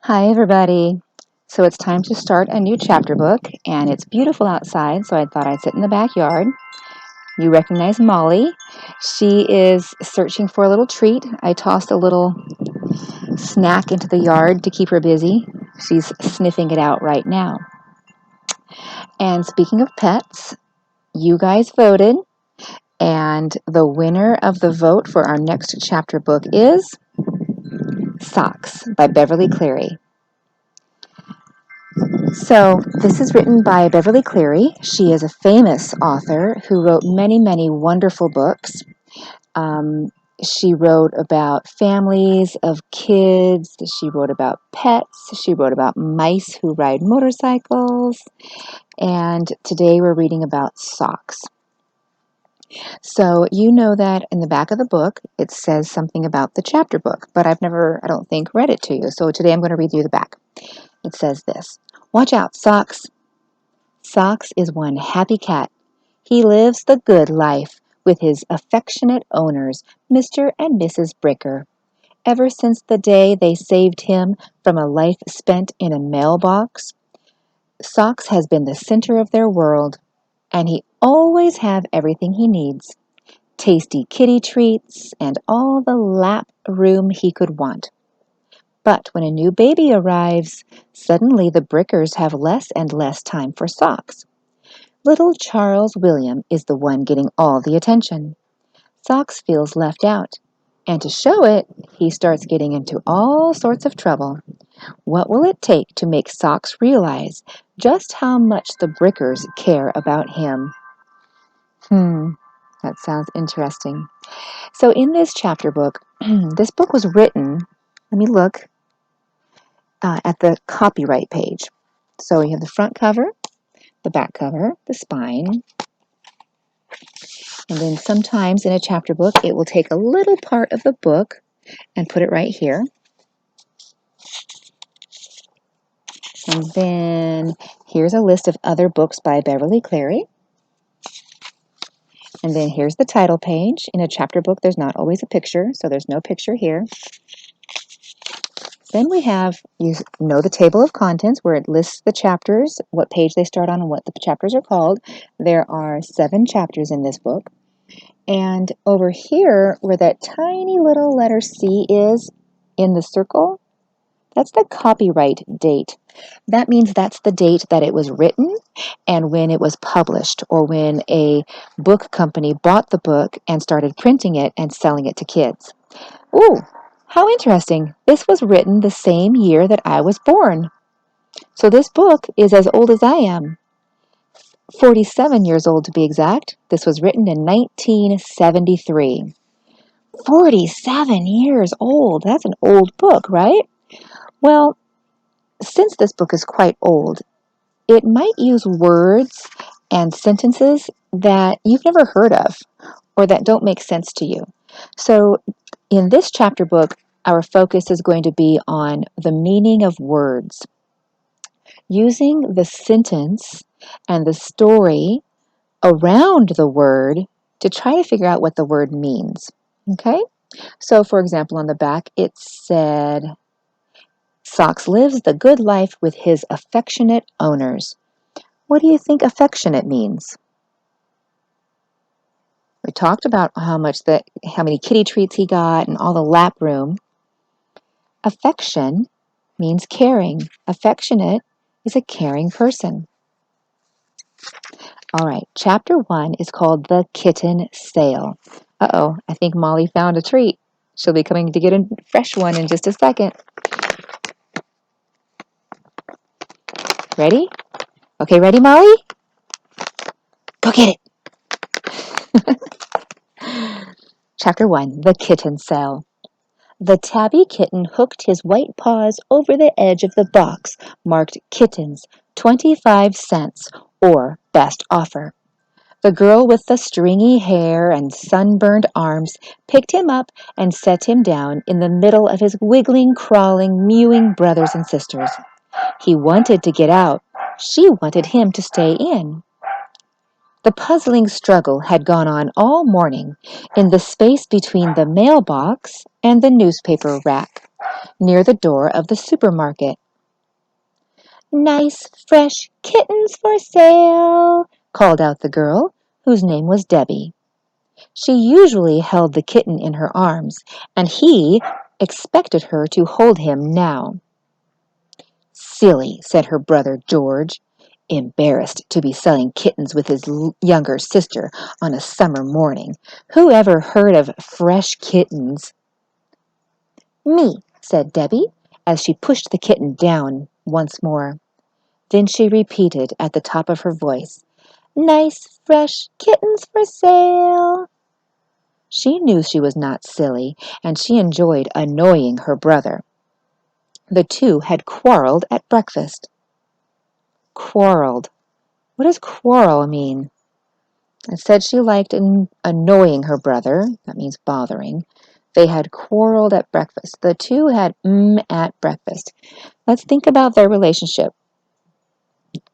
Hi, everybody. So it's time to start a new chapter book, and it's beautiful outside, so I thought I'd sit in the backyard. You recognize Molly. She is searching for a little treat. I tossed a little snack into the yard to keep her busy. She's sniffing it out right now. And speaking of pets, you guys voted, and the winner of the vote for our next chapter book is Socks by Beverly Cleary. So, this is written by Beverly Cleary. She is a famous author who wrote many, many wonderful books. Um, she wrote about families of kids. She wrote about pets. She wrote about mice who ride motorcycles. And today we're reading about socks. So, you know that in the back of the book, it says something about the chapter book, but I've never, I don't think, read it to you. So, today I'm going to read you the back. It says this: "Watch out, Socks. Socks is one happy cat. He lives the good life with his affectionate owners, Mr. and Mrs. Bricker. Ever since the day they saved him from a life spent in a mailbox, Socks has been the center of their world, and he always have everything he needs. Tasty kitty treats and all the lap room he could want. But when a new baby arrives, suddenly the Brickers have less and less time for Socks. Little Charles William is the one getting all the attention. Socks feels left out, and to show it, he starts getting into all sorts of trouble. What will it take to make Socks realize just how much the Brickers care about him?" That sounds interesting. So in this chapter book, this book was written, let me look, at the copyright page. So you have the front cover, the back cover, the spine, and then sometimes in a chapter book, it will take a little part of the book and put it right here. And then here's a list of other books by Beverly Cleary. And then here's the title page. In a chapter book, there's not always a picture, so there's no picture here. Then we have, you know, the table of contents where it lists the chapters, what page they start on, and what the chapters are called. There are 7 chapters in this book. And over here, where that tiny little letter C is in the circle, that's the copyright date. That means that's the date that it was written and when it was published, or when a book company bought the book and started printing it and selling it to kids. Ooh, how interesting. This was written the same year that I was born. So this book is as old as I am. 47 years old to be exact. This was written in 1973. 47 years old. That's an old book, right? Well, since this book is quite old, it might use words and sentences that you've never heard of or that don't make sense to you. So in this chapter book, our focus is going to be on the meaning of words, using the sentence and the story around the word to try to figure out what the word means. Okay? So, for example, on the back, it said, "Socks lives the good life with his affectionate owners." What do you think affectionate means? We talked about how many kitty treats he got and all the lap room. Affection means caring. Affectionate is a caring person. All right, chapter 1 is called The Kitten Sale. Uh-oh, I think Molly found a treat. She'll be coming to get a fresh one in just a second. Ready? Okay, ready, Molly? Go get it. Chapter 1, The Kitten Sale. The tabby kitten hooked his white paws over the edge of the box marked Kittens, 25 cents, or Best Offer. The girl with the stringy hair and sunburned arms picked him up and set him down in the middle of his wiggling, crawling, mewing brothers and sisters. He wanted to get out. She wanted him to stay in. The puzzling struggle had gone on all morning in the space between the mailbox and the newspaper rack. near the door of the supermarket. "Nice, fresh kittens for sale," called out the girl, whose name was Debbie. She usually held the kitten in her arms, and he expected her to hold him now. "Silly," said her brother George, embarrassed to be selling kittens with his younger sister on a summer morning. "Who ever heard of fresh kittens?" "Me," said Debbie, as she pushed the kitten down once more. Then she repeated at the top of her voice, "Nice, fresh kittens for sale." She knew she was not silly, and she enjoyed annoying her brother. The two had quarreled at breakfast. Quarreled. What does quarrel mean? I said she liked annoying her brother. That means bothering. They had quarreled at breakfast. The two had at breakfast. Let's think about their relationship.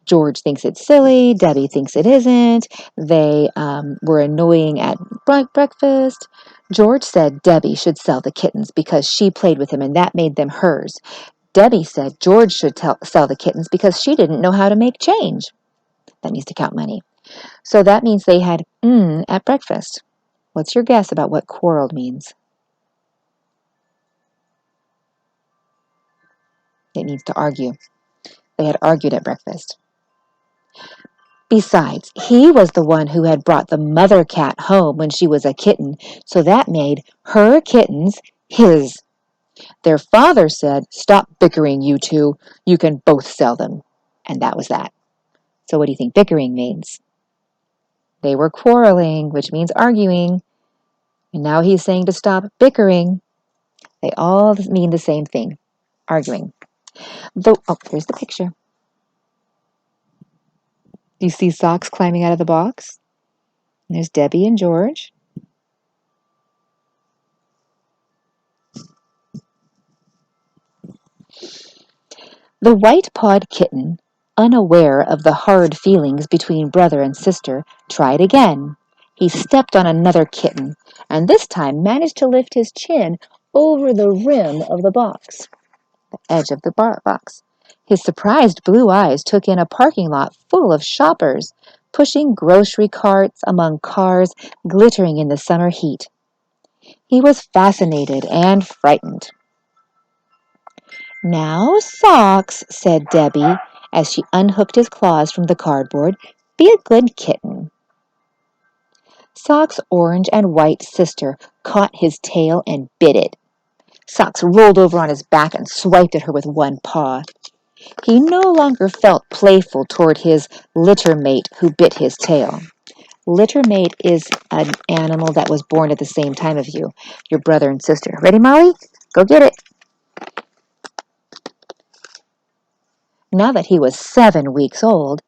George thinks it's silly. Debbie thinks it isn't. They were annoying at breakfast. George said Debbie should sell the kittens because she played with them and that made them hers. Debbie said George should sell the kittens because she didn't know how to make change. That means to count money. So that means they had at breakfast. What's your guess about what quarreled means? It means to argue. They had argued at breakfast. Besides, he was the one who had brought the mother cat home when she was a kitten, so that made her kittens his. Their father said, "Stop bickering, you two. You can both sell them." And that was that. So what do you think bickering means? They were quarreling, which means arguing. And now he's saying to stop bickering. They all mean the same thing, arguing. Here's the picture. Do you see Socks climbing out of the box? And there's Debbie and George. The white-pawed kitten, unaware of the hard feelings between brother and sister, tried again. He stepped on another kitten, and this time managed to lift his chin over the rim of the box, the edge of the box. His surprised blue eyes took in a parking lot full of shoppers, pushing grocery carts among cars glittering in the summer heat. He was fascinated and frightened. "Now, Socks," said Debbie, as she unhooked his claws from the cardboard, "be a good kitten." Socks' orange and white sister caught his tail and bit it. Socks rolled over on his back and swiped at her with one paw. He no longer felt playful toward his litter mate who bit his tail. Litter mate is an animal that was born at the same time as you, your brother and sister. Ready, Molly? Go get it. Now that he was 7 weeks old,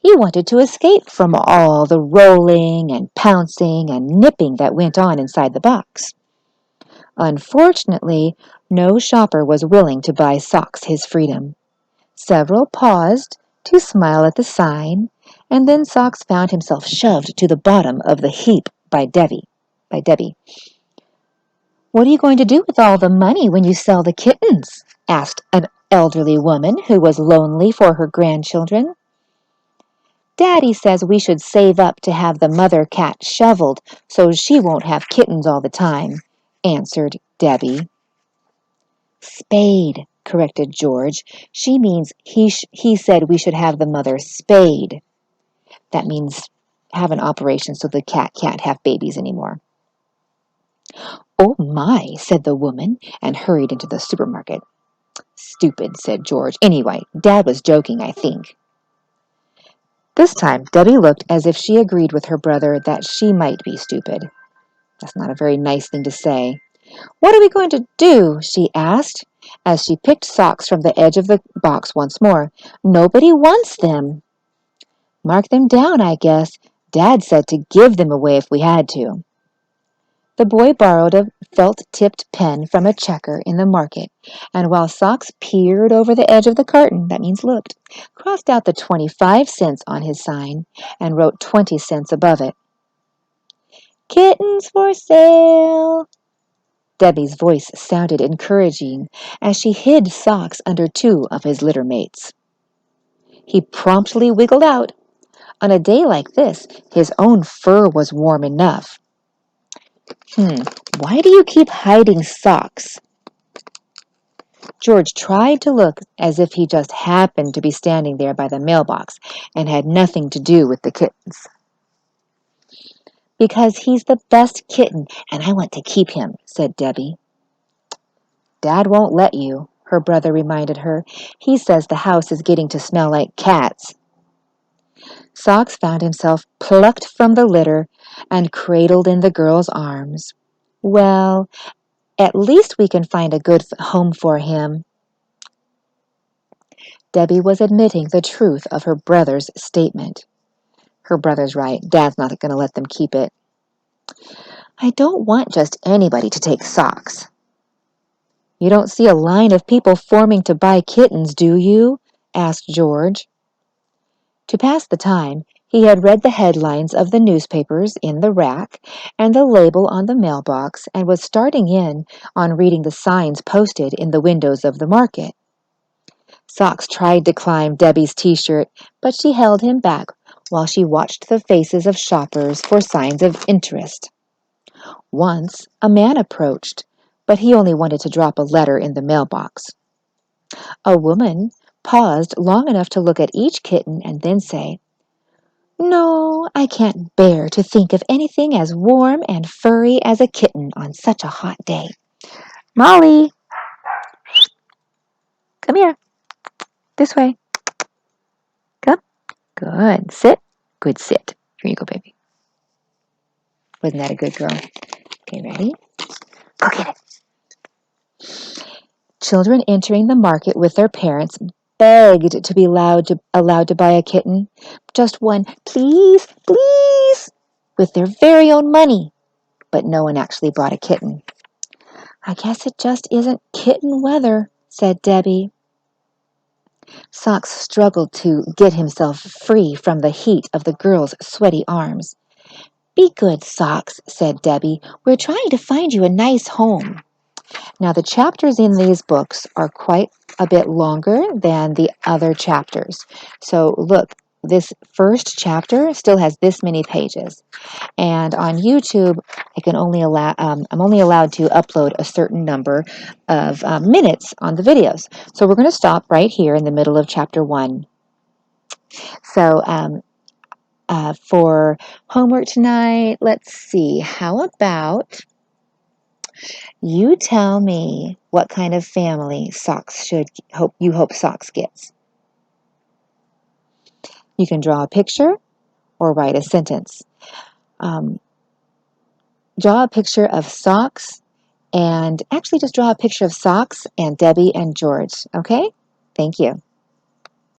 he wanted to escape from all the rolling and pouncing and nipping that went on inside the box. Unfortunately, no shopper was willing to buy Socks his freedom. Several paused to smile at the sign, and then Socks found himself shoved to the bottom of the heap by Debbie. "What are you going to do with all the money when you sell the kittens?" asked an elderly woman who was lonely for her grandchildren. "Daddy says we should save up to have the mother cat shoveled so she won't have kittens all the time," answered Debbie. "Spayed," corrected George. "She means he said we should have the mother spayed." That means have an operation so the cat can't have babies anymore. "Oh my," said the woman, and hurried into the supermarket. "Stupid," said George. "Anyway, Dad was joking, I think." This time, Debbie looked as if she agreed with her brother that she might be stupid. That's not a very nice thing to say. "What are we going to do?" she asked, as she picked Socks from the edge of the box once more. "Nobody wants them." "Mark them down, I guess. Dad said to give them away if we had to." The boy borrowed a felt-tipped pen from a checker in the market, and while Socks peered over the edge of the carton, that means looked, crossed out the 25 cents on his sign and wrote 20 cents above it. "Kittens for sale." Debbie's voice sounded encouraging as she hid Socks under two of his litter mates. He promptly wiggled out. On a day like this, his own fur was warm enough. Why do you keep hiding Socks? George tried to look as if he just happened to be standing there by the mailbox and had nothing to do with the kittens. Because he's the best kitten, and I want to keep him, said Debbie. Dad won't let you, her brother reminded her. He says the house is getting to smell like cats. Socks found himself plucked from the litter and cradled in the girl's arms. Well, at least we can find a good home for him. Debbie was admitting the truth of her brother's statement. Her brother's right. Dad's not going to let them keep it. I don't want just anybody to take Socks. You don't see a line of people forming to buy kittens, do you? Asked George. To pass the time, he had read the headlines of the newspapers in the rack and the label on the mailbox and was starting in on reading the signs posted in the windows of the market. Socks tried to climb Debbie's t-shirt, but she held him back while she watched the faces of shoppers for signs of interest. Once, a man approached, but he only wanted to drop a letter in the mailbox. A woman paused long enough to look at each kitten and then say, No, I can't bear to think of anything as warm and furry as a kitten on such a hot day. Molly, come here. This way. Come. Good. Sit. Good sit. Here you go, baby. Wasn't that a good girl? Okay, ready? Go get it. Children entering the market with their parents begged to be allowed to buy a kitten. Just one, please, please, with their very own money. But no one actually bought a kitten. I guess it just isn't kitten weather, said Debbie. Socks struggled to get himself free from the heat of the girl's sweaty arms. Be good, Socks, said Debbie. We're trying to find you a nice home. Now, the chapters in these books are quite a bit longer than the other chapters. So, look, this first chapter still has this many pages. And on YouTube, I'm only allowed to upload a certain number of minutes on the videos. So we're going to stop right here in the middle of chapter 1. So for homework tonight, let's see. How about you tell me what kind of family you hope Socks gets? You can draw a picture or write a sentence. Draw a picture of Socks and actually just draw a picture of Socks and Debbie and George, okay? Thank you.